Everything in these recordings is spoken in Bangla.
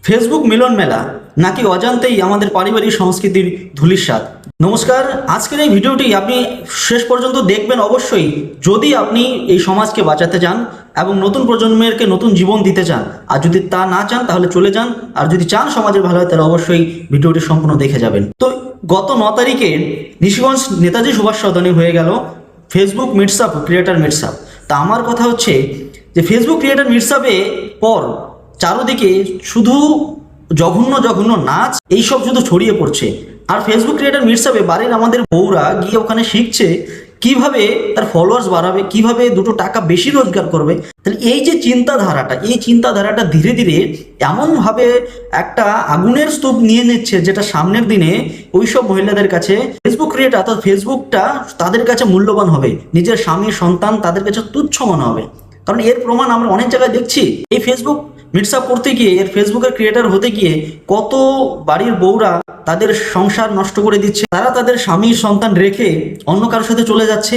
ফেসবুক মিলন মেলা নাকি অজান্তেই আমাদের পারিবারিক সংস্কৃতির ধূলিসাৎ। নমস্কার, আজকের এই ভিডিওটি আপনি শেষ পর্যন্ত দেখবেন অবশ্যই, যদি আপনি এই সমাজকে বাঁচাতে চান এবং নতুন প্রজন্মেরকে নতুন জীবন দিতে চান। আর যদি তা না চান তাহলে চলে যান, আর যদি চান সমাজের ভালো হয় তাহলে অবশ্যই ভিডিওটি সম্পূর্ণ দেখে যাবেন। তো গত 9 তারিখে নিশিগঞ্জ নেতাজি সুভাষ সদনে হয়ে গেল ফেসবুক মিটসআপ, ক্রিয়েটার মিটসআপ। তা আমার কথা হচ্ছে যে ফেসবুক ক্রিয়েটার মিটসআপে পর চারোদিকে শুধু জঘন্য জঘন্য নাচ এইসব শুধু ছড়িয়ে পড়ছে। আর ফেসবুক ক্রিয়েটার মিটসআপে বাড়ির আমাদের বউরা গিয়ে ওখানে শিখছে কিভাবে তার ফলোয়ার্স বাড়াবে, কিভাবে দুটো টাকা বেশি রোজগার করবে। তাহলে এই যে চিন্তাধারাটা ধীরে ধীরে এমনভাবে একটা আগুনের স্তূপ নিয়ে নিচ্ছে, যেটা সামনের দিনে ওইসব মহিলাদের কাছে ফেসবুক ক্রিয়েটার অর্থাৎ ফেসবুকটা তাদের কাছে মূল্যবান হবে, নিজের স্বামী সন্তান তাদের কাছে তুচ্ছ মনে হবে। কারণ এর প্রমাণ আমরা অনেক জায়গায় দেখছি। এই ফেসবুক মিটসআপ করতে গিয়ে, এর ফেসবুকের ক্রিয়েটার হতে গিয়ে কত বাড়ির বউরা তাদের সংসার নষ্ট করে দিচ্ছে, তারা তাদের স্বামী সন্তান রেখে অন্য কারোর সাথে চলে যাচ্ছে।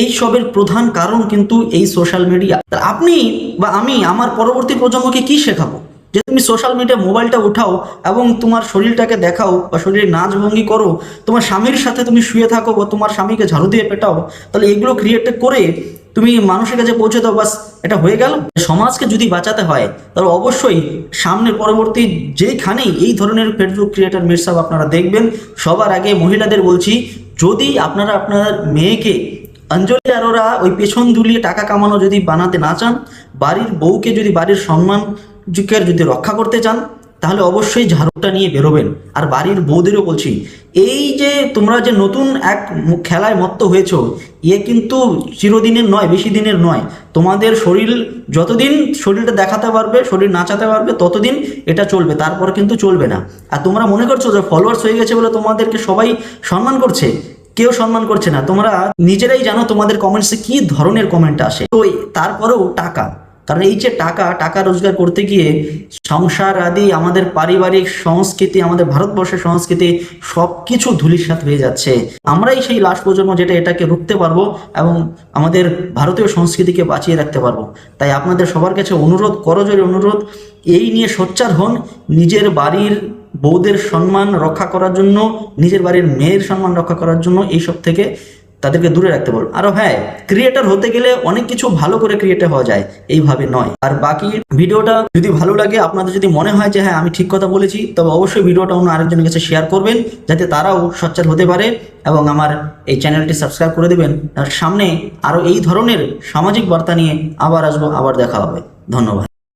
এই সবের প্রধান কারণ কিন্তু এই সোশ্যাল মিডিয়া। আপনি বা আমি আমার পরবর্তী প্রজন্মকে কি শেখাবো? যে তুমি সোশ্যাল মিডিয়া মোবাইলটা উঠাও এবং তোমার শরীরটাকে দেখাও বা শরীরে নাচ ভঙ্গি করো, তোমার স্বামীর সাথে তুমি শুয়ে থাকো বা তোমার স্বামীকে ঝাড়ু দিয়ে পেটাও, তাহলে এগুলো ক্রিয়েট করে তুমি মানুষের কাছে পৌঁছে দাও, বাস এটা হয়ে গেল। সমাজকে যদি বাঁচাতে হয় তাহলে অবশ্যই সামনের পরবর্তী যেখানেই এই ধরনের ফেসবুক ক্রিয়েটার মিটসআপ আপনারা দেখবেন, সবার আগে মহিলাদের বলছি, যদি আপনারা আপনার মেয়েকে অঞ্জলি আরোরা ওই পেছন দুলিয়ে টাকা কামানো যদি বানাতে না চান, বাড়ির বউকে যদি বাড়ির সম্মান যদি রক্ষা করতে চান, তাহলে অবশ্যই ঝাড়ুটা নিয়ে বেরোবেন। আর বাড়ির বউদেরও বলছি, এই যে তোমরা যে নতুন এক খেলায় মত্ত হয়েছো, এ কিন্তু চিরদিনের নয়, বেশি দিনের নয়। তোমাদের শরীর যতদিন শরীরটা দেখাতে পারবে, শরীর নাচাতে পারবে, ততদিন এটা চলবে, তারপর কিন্তু চলবে না। আর তোমরা মনে করছো যে ফলোয়ার্স হয়ে গেছে বলে তোমাদেরকে সবাই সম্মান করছে, কেউ সম্মান করছে না। তোমরা নিজেরাই জানো তোমাদের কমেন্টসে কি ধরনের কমেন্ট আসে। তো তারপরেও টাকা, কারণ এই যে টাকা রোজগার করতে গিয়ে সংসার আদি, আমাদের পারিবারিক সংস্কৃতি, আমাদের ভারতবর্ষের সংস্কৃতি সব কিছু ধূলিসাৎ হয়ে যাচ্ছে। আমরাই সেই লাস্ট প্রজন্ম যেটা এটাকে রুখতে পারবো এবং আমাদের ভারতীয় সংস্কৃতিকে বাঁচিয়ে রাখতে পারবো। তাই আপনাদের সবার কাছে অনুরোধ, করজোড়ে অনুরোধ, এই নিয়ে সোচ্চার হন। নিজের বাড়ির বউদের সম্মান রক্ষা করার জন্য, নিজের বাড়ির মেয়ের সম্মান রক্ষা করার জন্য এইসব থেকে তাদেরকে দূরে রাখতে বল। আরো হ্যাঁ, ক্রিয়েটার হতে গেলে অনেক কিছু ভালো করে ক্রিয়েটার হওয়া যায়, এইভাবে নয়। আর বাকি ভিডিওটা যদি ভালো লাগে, আপনাদের যদি মনে হয় যে হ্যাঁ আমি ঠিক কথা বলেছি, তবে অবশ্যই ভিডিওটা অন্য আরেকজনের কাছে শেয়ার করবেন, যাতে তারাও সোচ্চার হতে পারে। এবং আমার এই চ্যানেলটি সাবস্ক্রাইব করে দেবেন। আর সামনে আরো এই ধরনের সামাজিক বার্তা নিয়ে আবার আসবো, আবার দেখা হবে। ধন্যবাদ।